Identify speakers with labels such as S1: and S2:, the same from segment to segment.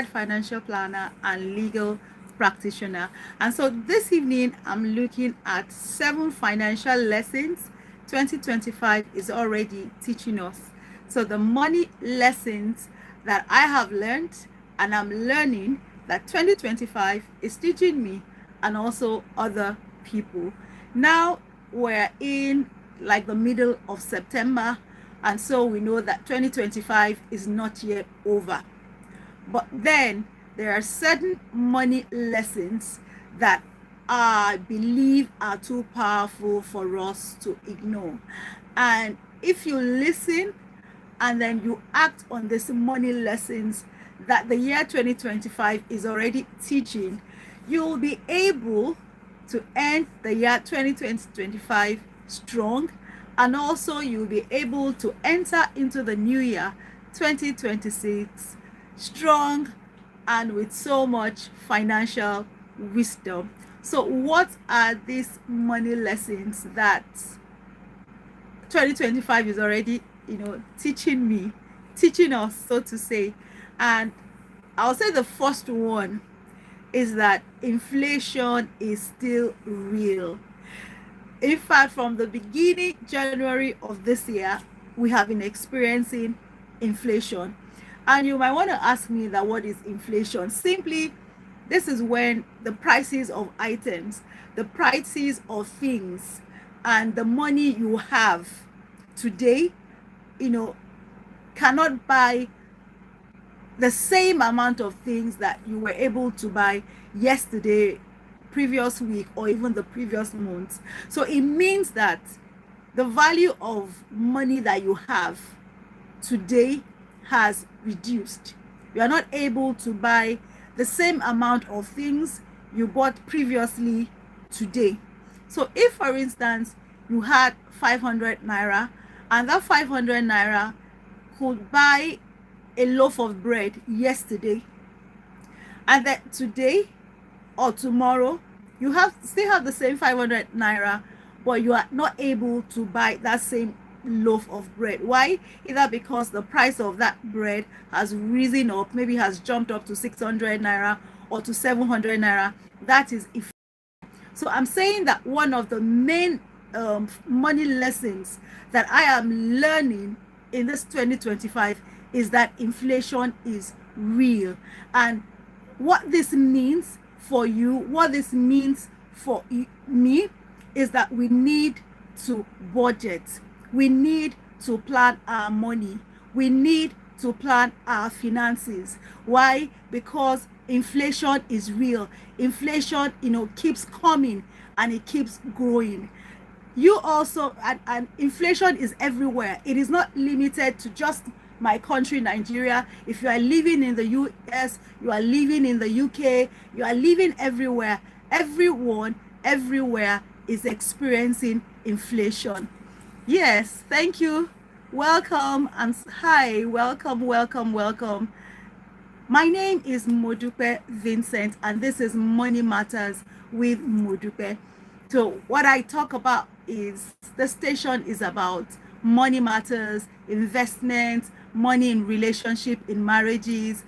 S1: financial planner and legal practitioner. And so this evening, I'm looking at 7 financial lessons 2025 is already teaching us. So the money lessons that I have learned and I'm learning that 2025 is teaching me and also other people. Now we're in like the middle of September, and so we know that 2025 is not yet over. But then there are certain money lessons that I believe are too powerful for us to ignore. And if you listen and then you act on these money lessons that the year 2025 is already teaching, you will be able to end the year 2025 strong, and also you'll be able to enter into the new year 2026 strong and with so much financial wisdom. So what are these money lessons that 2025 is already, teaching us, so to say? And I'll say the first one is that inflation is still real. In fact, from the beginning, January of this year, we have been experiencing inflation. And you might want to ask me that what is inflation? Simply, this is when the prices of items, the prices of things, and the money you have today, cannot buy the same amount of things that you were able to buy yesterday, previous week, or even the previous month. So it means that the value of money that you have today has reduced. You are not able to buy the same amount of things you bought previously today. So if, for instance, you had 500 naira and that 500 naira could buy a loaf of bread yesterday, and that today or tomorrow you still have the same 500 naira, but you are not able to buy that same loaf of bread. Why? Either because the price of that bread has risen up, maybe has jumped up to 600 naira or to 700 naira. That is if. So I'm saying that one of the main money lessons that I am learning in this 2025 is that inflation is real. And what this means for you, what this means for me, is that we need to budget. We need to plan our money. We need to plan our finances. Why? Because inflation is real. Inflation, keeps coming and it keeps growing. You also, and inflation is everywhere. It is not limited to just my country, Nigeria. If you are living in the US, you are living in the UK, you are living everywhere. Everyone, everywhere is experiencing inflation. Yes, thank you. Welcome and hi, welcome. My name is Modupe Vincent, and this is Money Matters with Modupe. So what I talk about is, the station is about money matters, investments, money in relationship, in marriages,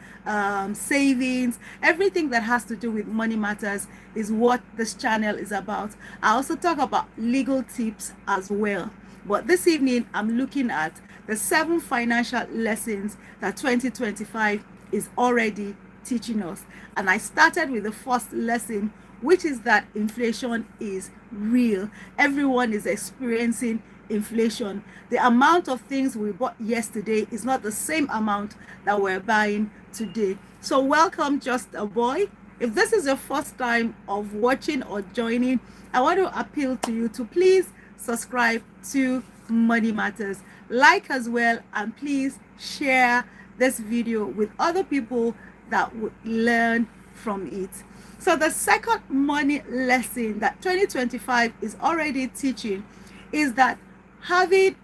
S1: savings, everything that has to do with money matters is what this channel is about. I also talk about legal tips as well. But this evening, I'm looking at the 7 financial lessons that 2025 is already teaching us. And I started with the first lesson, which is that inflation is real. Everyone is experiencing inflation. The amount of things we bought yesterday is not the same amount that we're buying today. So welcome, Just a Boy. If this is your first time of watching or joining, I want to appeal to you to please subscribe to Money Matters, like as well, and please share this video with other people that would learn from it. So the second money lesson that 2025 is already teaching is that having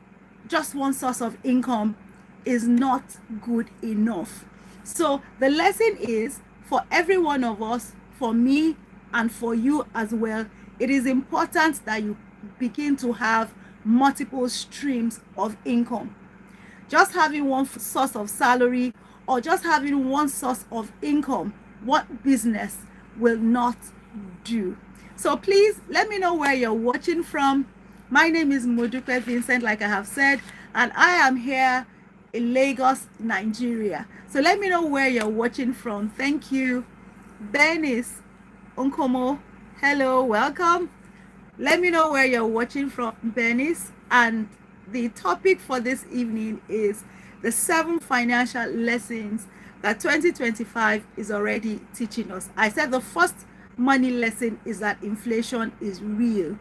S1: just one source of income is not good enough. So the lesson is, for every one of us, for me and for you as well, it is important that you begin to have multiple streams of income. Just having one source of salary or just having one source of income, what business will not do? So please let me know where you're watching from. My name is Modupe Vincent, like I have said, and I am here in Lagos, Nigeria. So let me know where you're watching from. Thank you. Benis Unkomo, hello, welcome. Let me know where you're watching from, Benis. And the topic for this evening is the 7 financial lessons that 2025 is already teaching us. I said the first money lesson is that inflation is real,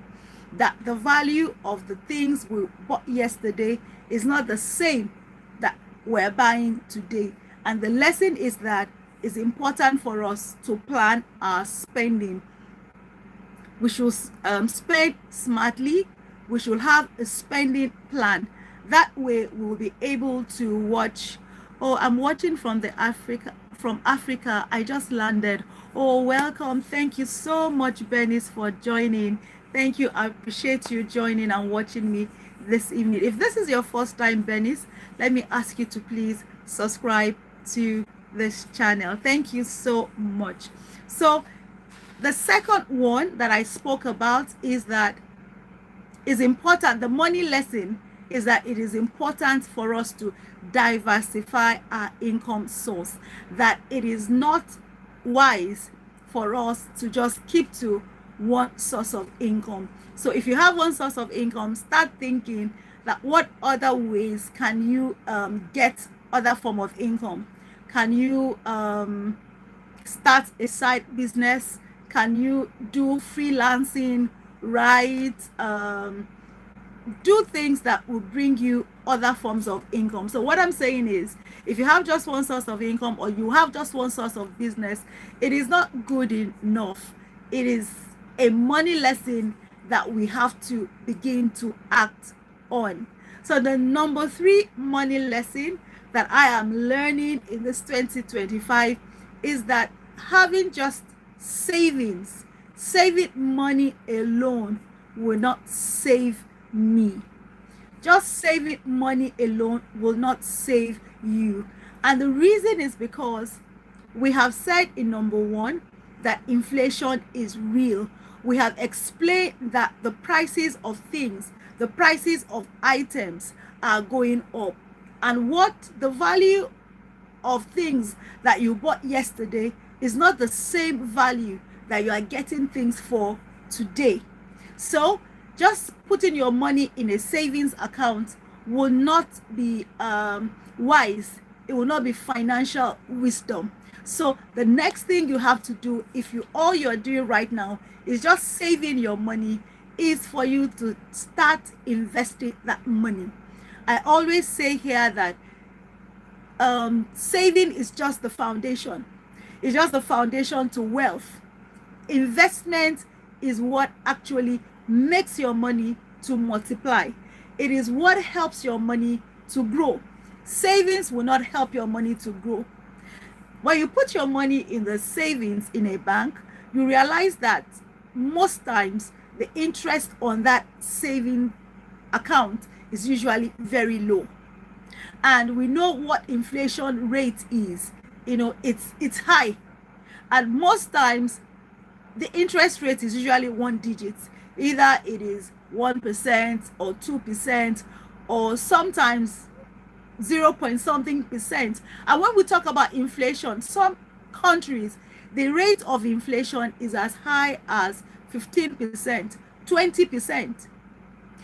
S1: that the value of the things we bought yesterday is not the same that we're buying today. And the lesson is that it's important for us to plan our spending. We should spend smartly. We should have a spending plan. That way we'll be able to watch. Oh, I'm watching from Africa. I just landed. Oh, welcome. Thank you so much, Benis, for joining. Thank you. I appreciate you joining and watching me this evening. If this is your first time, Benis, let me ask you to please subscribe to this channel. Thank you so much. So the second one that I spoke about is that is important. The money lesson is that it is important for us to diversify our income source, that it is not wise for us to just keep to one source of income. So if you have one source of income, start thinking that what other ways can you get other form of income? Can you start a side business? Can you do freelancing, write, do things that will bring you other forms of income? So what I'm saying is, if you have just one source of income or you have just one source of business, it is not good enough. It is a money lesson that we have to begin to act on. So the number 3 money lesson that I am learning in this 2025 is that having just saving money alone will not save me. Just saving money alone will not save you. And the reason is because we have said in number 1 that inflation is real. We have explained that the prices of things, the prices of items are going up, and what the value of things that you bought yesterday is not the same value that you are getting things for today. So just putting your money in a savings account will not be wise. It will not be financial wisdom. So the next thing you have to do, if all you're doing right now is just saving your money, is for you to start investing that money. I always say here that saving is just the foundation. It's just the foundation to wealth. Investment is what actually makes your money to multiply. It is what helps your money to grow. Savings will not help your money to grow. When you put your money in the savings in a bank, you realize that most times the interest on that saving account is usually very low. And we know what inflation rate is. It's high. And most times the interest rate is usually 1 digit. Either it is 1% or 2% or sometimes 0 something percent. And when we talk about inflation, some countries, the rate of inflation is as high as 15%, 20%.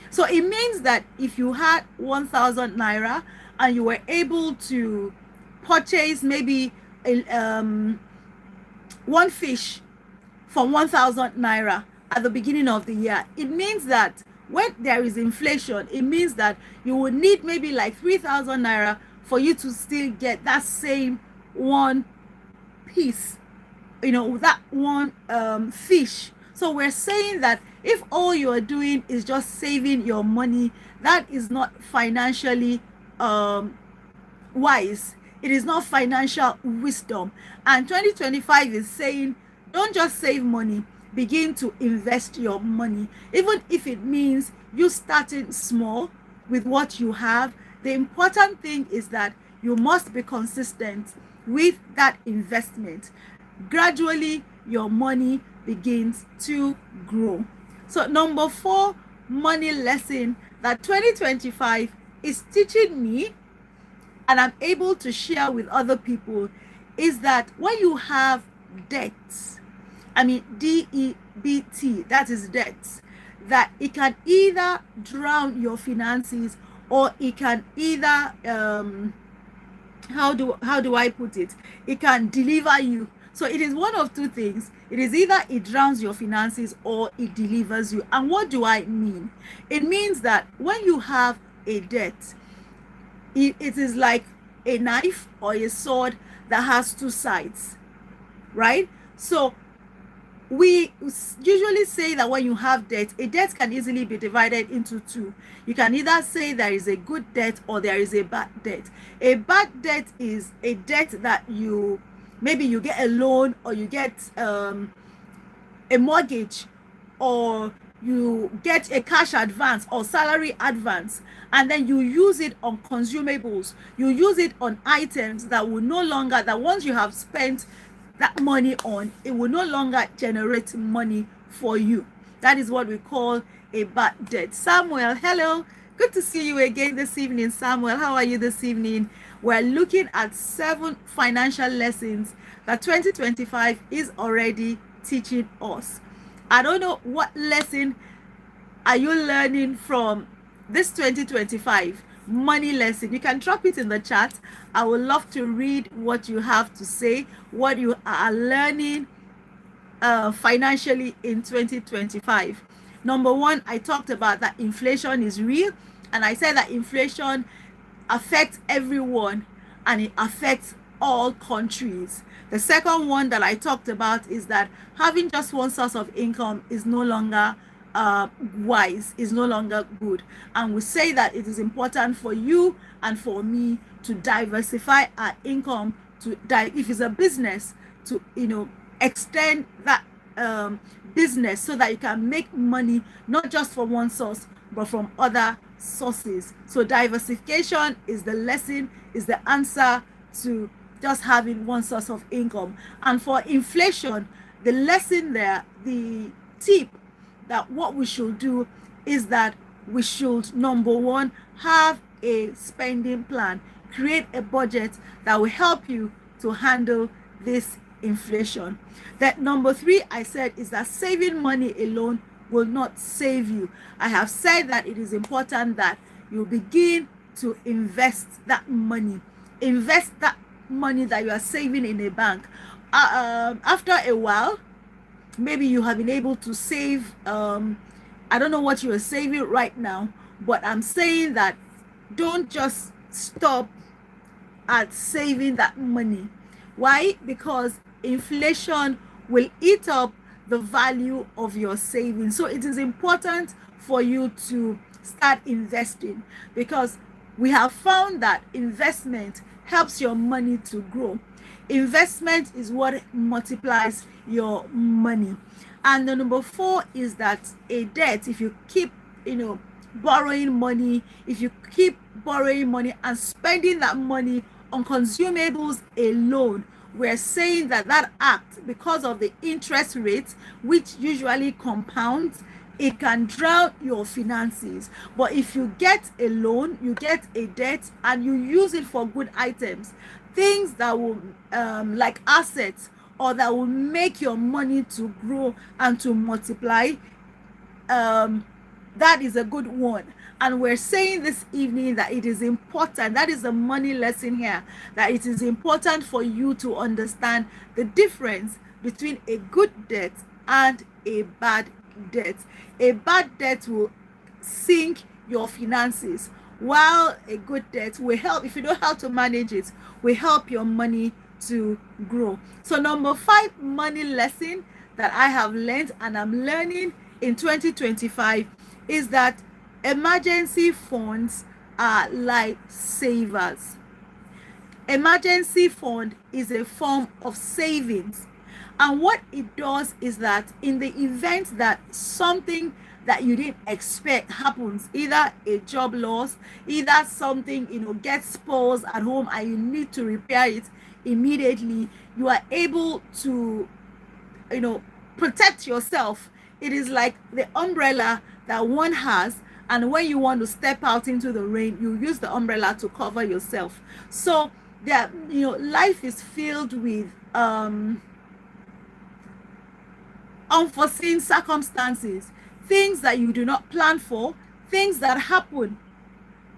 S1: So it means that if you had 1,000 naira and you were able to purchase maybe one fish for 1,000 naira at the beginning of the year, it means that when there is inflation, it means that you will need maybe like 3,000 naira for you to still get that same one piece, that one fish. So we're saying that if all you're doing is just saving your money, that is not financially wise. It is not financial wisdom. And 2025 is saying, don't just save money, begin to invest your money. Even if it means you starting small with what you have, the important thing is that You must be consistent with that investment. Gradually, your money begins to grow. So, number 4 money lesson that 2025 is teaching me and I'm able to share with other people is that when you have debts, I mean DEBT, that is debts, that it can either drown your finances or it can either how do I put it? It can deliver you. So it is one of two things. It is either it drowns your finances or it delivers you. And what do I mean? It means that when you have a debt, it is like a knife or a sword that has two sides, right? So we usually say that when you have debt, a debt can easily be divided into two. You can either say there is a good debt or there is a bad debt. A bad debt is a debt that maybe you get a loan or you get a mortgage or you get a cash advance or salary advance, and then you use it on consumables, you use it on items that will no longer, that once you have spent that money on, it will no longer generate money for you. That is what we call a bad debt. Samuel, hello, good to see you again this evening. Samuel, how are you this evening? We're looking at 7 financial lessons that 2025 is already teaching us. I don't know what lesson are you learning from this 2025 money lesson. You can drop it in the chat. I would love to read what you have to say, what you are learning financially in 2025. Number 1, I talked about that inflation is real, and I said that inflation affects everyone and it affects all countries. The second one that I talked about is that having just one source of income is no longer wise, is no longer good. And we say that it is important for you and for me to diversify our income, if it's a business, to extend that business so that you can make money not just from one source but from other sources. So diversification is the lesson, is the answer to just having one source of income. And for inflation, the lesson there, the tip that what we should do is that we should, number 1, have a spending plan, create a budget that will help you to handle this inflation. That number 3 I said is that saving money alone will not save you. I have said that it is important that you begin to invest that money. Invest that money that you are saving in a bank. After a while, maybe you have been able to save, I don't know what you are saving right now, but I'm saying that don't just stop at saving that money. Why? Because inflation will eat up the value of your savings. So it is important for you to start investing, because we have found that investment helps your money to grow. Investment is what multiplies your money. And the number 4 is that a debt, if you keep borrowing money, if you keep borrowing money and spending that money on consumables alone, we're saying that that act, because of the interest rates, which usually compounds, it can drown your finances. But if you get a loan, you get a debt, and you use it for good items, things that will like assets, or that will make your money to grow and to multiply, that is a good one. And we're saying this evening that it is important, that is the money lesson here, that it is important for you to understand the difference between a good debt and a bad debt. A bad debt will sink your finances, while a good debt will help, if you know how to manage it, will help your money to grow. So number 5 money lesson that I have learned and I'm learning in 2025 is that emergency funds are like savers. Emergency fund is a form of savings. And what it does is that in the event that something that you didn't expect happens, either a job loss, either something, gets paused at home and you need to repair it immediately, you are able to, protect yourself. It is like the umbrella that one has, and when you want to step out into the rain, you use the umbrella to cover yourself. So that, life is filled with unforeseen circumstances, things that you do not plan for, things that happen,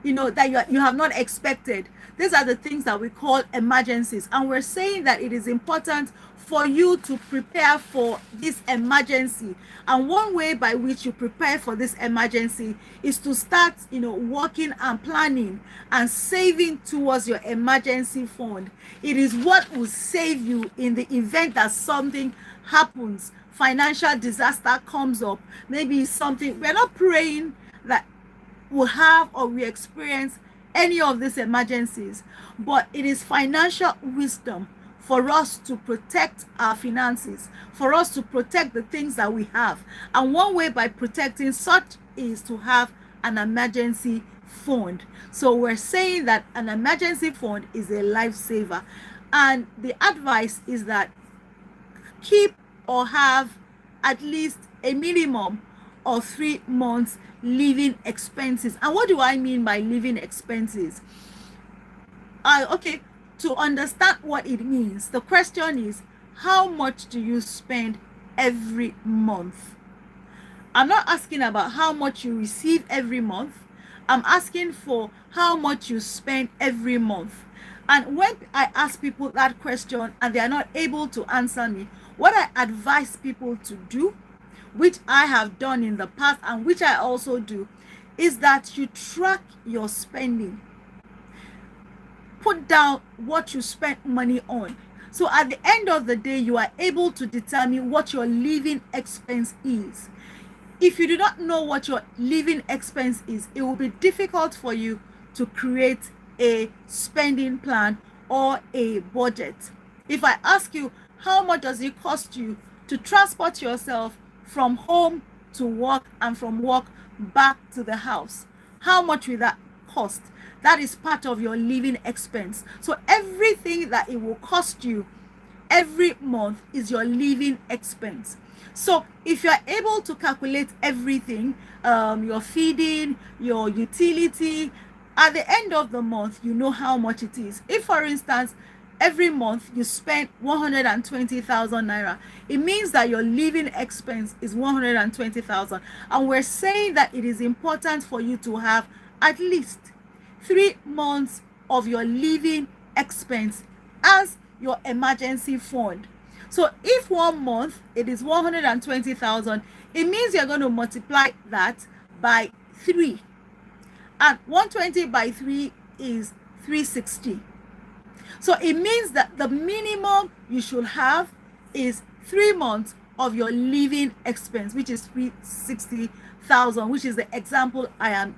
S1: that you have not expected. These are the things that we call emergencies. And we're saying that it is important for you to prepare for this emergency. And one way by which you prepare for this emergency is to start, working and planning and saving towards your emergency fund. It is what will save you in the event that something happens, financial disaster comes up. Maybe something, we're not praying that will have or we experience any of these emergencies, but it is financial wisdom for us to protect our finances, for us to protect the things that we have. And one way by protecting such is to have an emergency fund. So we're saying that an emergency fund is a lifesaver, and the advice is that keep or have at least a minimum of 3 months living expenses. And what do I mean by living expenses? To understand what it means, the question is, how much do you spend every month? I'm not asking about how much you receive every month. I'm asking for how much you spend every month. And when I ask people that question and they are not able to answer me, what I advise people to do, which I have done in the past and which I also do, is that you track your spending. Put down what you spent money on. So at the end of the day, you are able to determine what your living expense is. If you do not know what your living expense is, it will be difficult for you to create a spending plan or a budget. If I ask you, how much does it cost you to transport yourself from home to work and from work back to the house? How much will that cost? That is part of your living expense. So everything that it will cost you every month is your living expense. So if you are able to calculate everything, your feeding, your utility, at the end of the month, you know how much it is. If, for instance, every month you spend 120,000 naira, it means that your living expense is 120,000. And we're saying that it is important for you to have at least 3 months of your living expense as your emergency fund. So if 1 month it is 120,000, it means you're going to multiply that by 3. And 120 by 3 is 360. So it means that the minimum you should have is 3 months of your living expense, which is 360,000, which is the example I am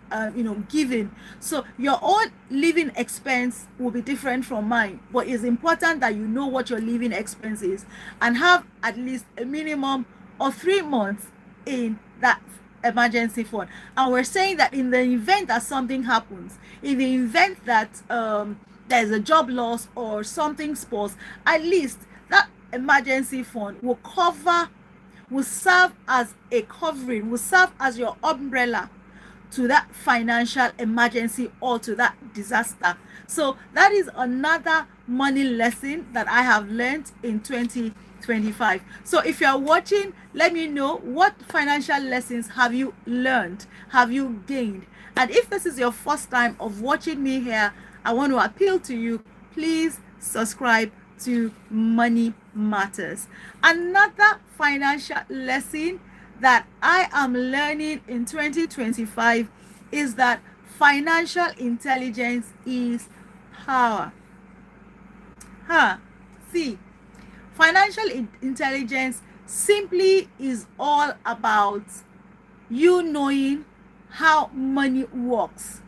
S1: giving. So your own living expense will be different from mine, but it's important that you know what your living expense is and have at least a minimum of 3 months in that emergency fund. And we're saying that in the event that something happens, in the event that there's a job loss or something spoils, at least that emergency fund will serve as a covering, will serve as your umbrella to that financial emergency or to that disaster. So that is another money lesson that I have learned in 2025. So if you are watching, let me know, what financial lessons have you learned, have you gained? And if this is your first time of watching me here, I want to appeal to you, please subscribe to Money Matters. Another financial lesson that I am learning in 2025 is that financial intelligence is power. See, financial intelligence simply is all about you knowing how money works.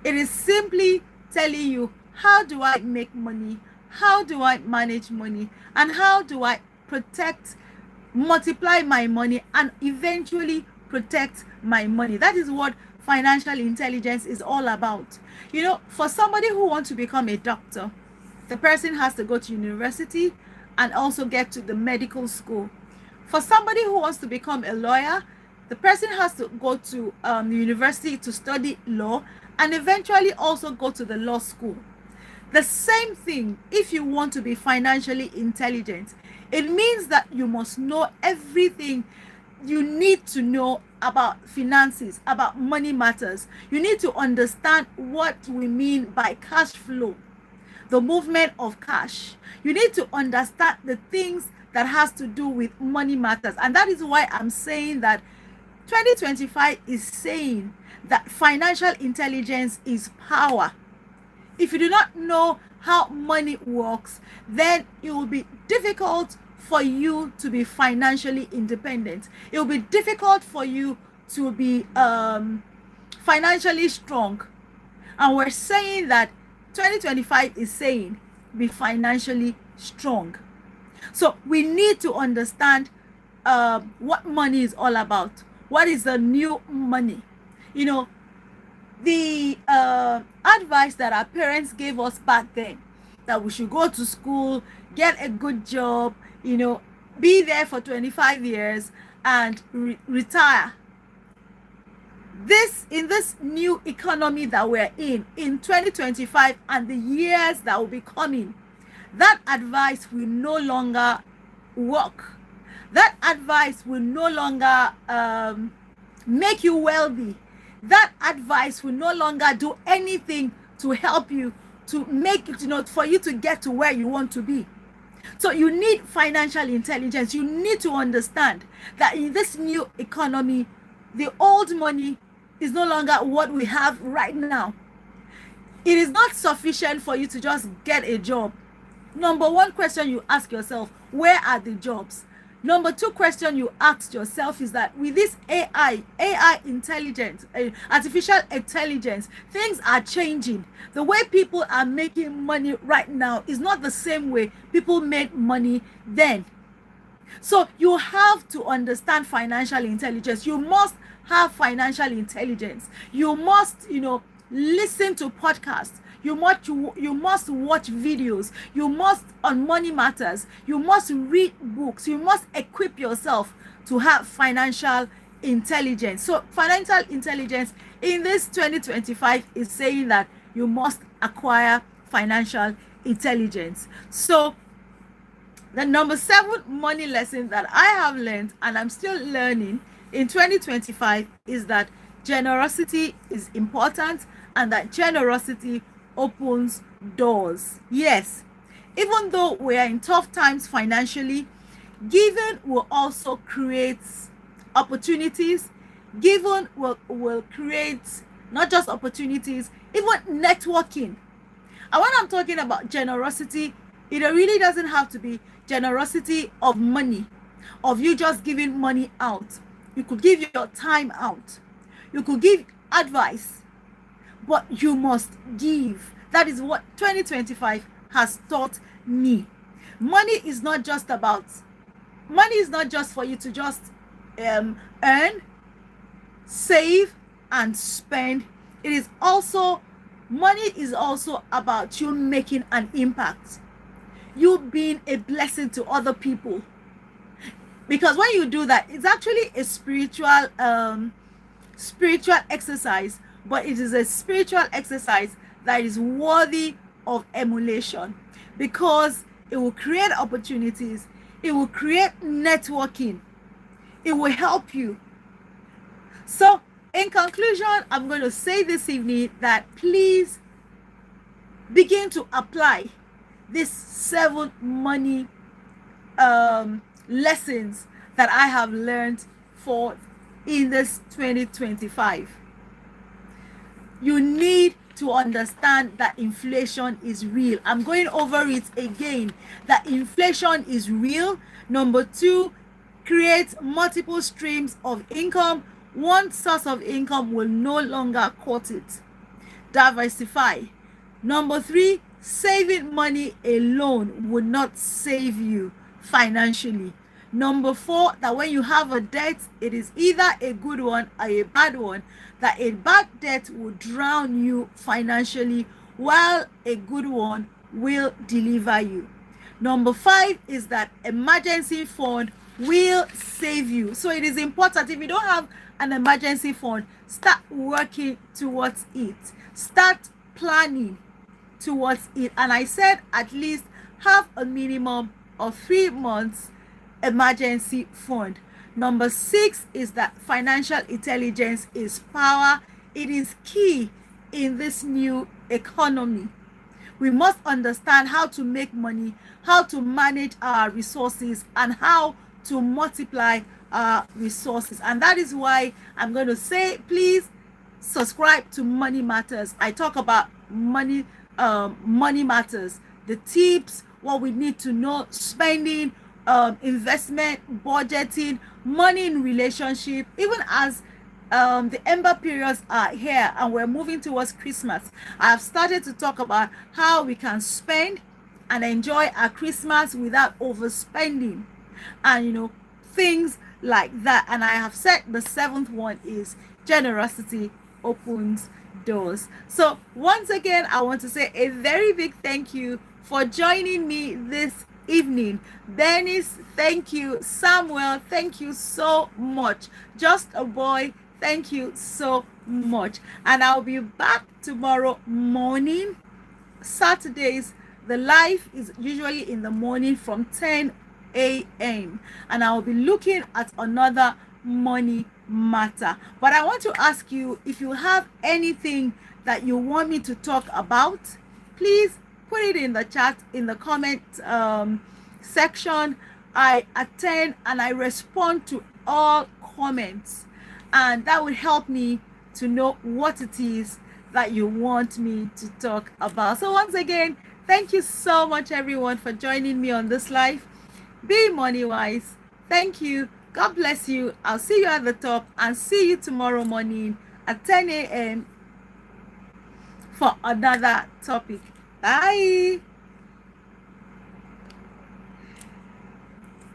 S1: It is simply telling you, how do I make money? How do I manage money? And how do I protect, multiply my money, and eventually protect my money. That is what financial intelligence is all about. You know, for somebody who wants to become a doctor, the person has to go to university and also get to the medical school. For somebody who wants to become a lawyer, the person has to go to the university to study law and eventually also go to the law school. The same thing, if you want to be financially intelligent, it means that you must know everything you need to know about finances, about money matters. You need to understand what we mean by cash flow, the movement of cash. You need to understand the things that has to do with money matters. And that is why I'm saying that 2025 is saying that financial intelligence is power. If you do not know how money works, then it will be difficult for you to be financially independent. It will be difficult for you to be financially strong. And we're saying that 2025 is saying be financially strong. So we need to understand what money is all about. What is the new money? You know, the advice that our parents gave us back then, that we should go to school, get a good job, you know, be there for 25 years and retire. In this new economy that we're in 2025 and the years that will be coming, that advice will no longer work. That advice will no longer make you wealthy. That advice will no longer do anything to help you to make it, you know, for you to get to where you want to be. So you need financial intelligence. You need to understand that in this new economy, the old money is no longer what we have right now. It is not sufficient for you to just get a job. Number one question you ask yourself, where are the jobs? Number two question you ask yourself is that with this AI intelligence, artificial intelligence, things are changing. The way people are making money right now is not the same way people made money then. So you have to understand financial intelligence. You must have financial intelligence. You must, you know, listen to podcasts. You must watch videos. You must, on money matters, you must read books. You must equip yourself to have financial intelligence. So financial intelligence in this 2025 is saying that you must acquire financial intelligence. So the number 7 money lesson that I have learned and I'm still learning in 2025 is that generosity is important and that generosity opens doors. Yes, even though we are in tough times financially, giving will also create opportunities. Giving will create not just opportunities, even networking. And when I'm talking about generosity, it really doesn't have to be generosity of money, of you just giving money out. You could give your time out. You could give advice, but you must give. That is what 2025 has taught me. Money is not just for you to just earn, save, and spend. Money is also about you making an impact, you being a blessing to other people. Because when you do that, it's actually a spiritual exercise, but it is a spiritual exercise that is worthy of emulation, because it will create opportunities, it will create networking, it will help you. So in conclusion, I'm going to say this evening that please begin to apply these 7 money lessons that I have learned in this 2025. You need to understand that inflation is real. I'm going over it again, that inflation is real. Number 2, create multiple streams of income. One source of income will no longer cut it. Diversify. Number 3, saving money alone would not save you financially. Number 4, that when you have a debt, it is either a good one or a bad one, that a bad debt will drown you financially while a good one will deliver you. Number 5 is that emergency fund will save you. So it is important, if you don't have an emergency fund, start working towards it. Start planning towards it. And I said at least have a minimum of 3 months emergency fund. Number 6 is that financial intelligence is power. It is key in this new economy. We must understand how to make money, how to manage our resources, and how to multiply our resources. And that is why I'm going to say, please subscribe to Money Matters. I talk about money matters, the tips, what we need to know, spending, investment, budgeting, money in relationship, even as the ember periods are here and we're moving towards Christmas. I have started to talk about how we can spend and enjoy our Christmas without overspending, and things like that. And I have said the 7th one is generosity opens doors. So once again, I want to say a very big thank you for joining me this evening. Dennis, thank you. Samuel, thank you so much. Just a boy, thank you so much. And I'll be back tomorrow morning. Saturdays, the live is usually in the morning from 10 a.m. and I'll be looking at another money matter. But I want to ask you, if you have anything that you want me to talk about, please put it in the chat, in the comment section. I attend and I respond to all comments, and that will help me to know what it is that you want me to talk about. So once again, thank you so much everyone for joining me on this live. Be money wise. Thank you. God bless you. I'll see you at the top and see you tomorrow morning at 10 a.m. for another topic. Bye.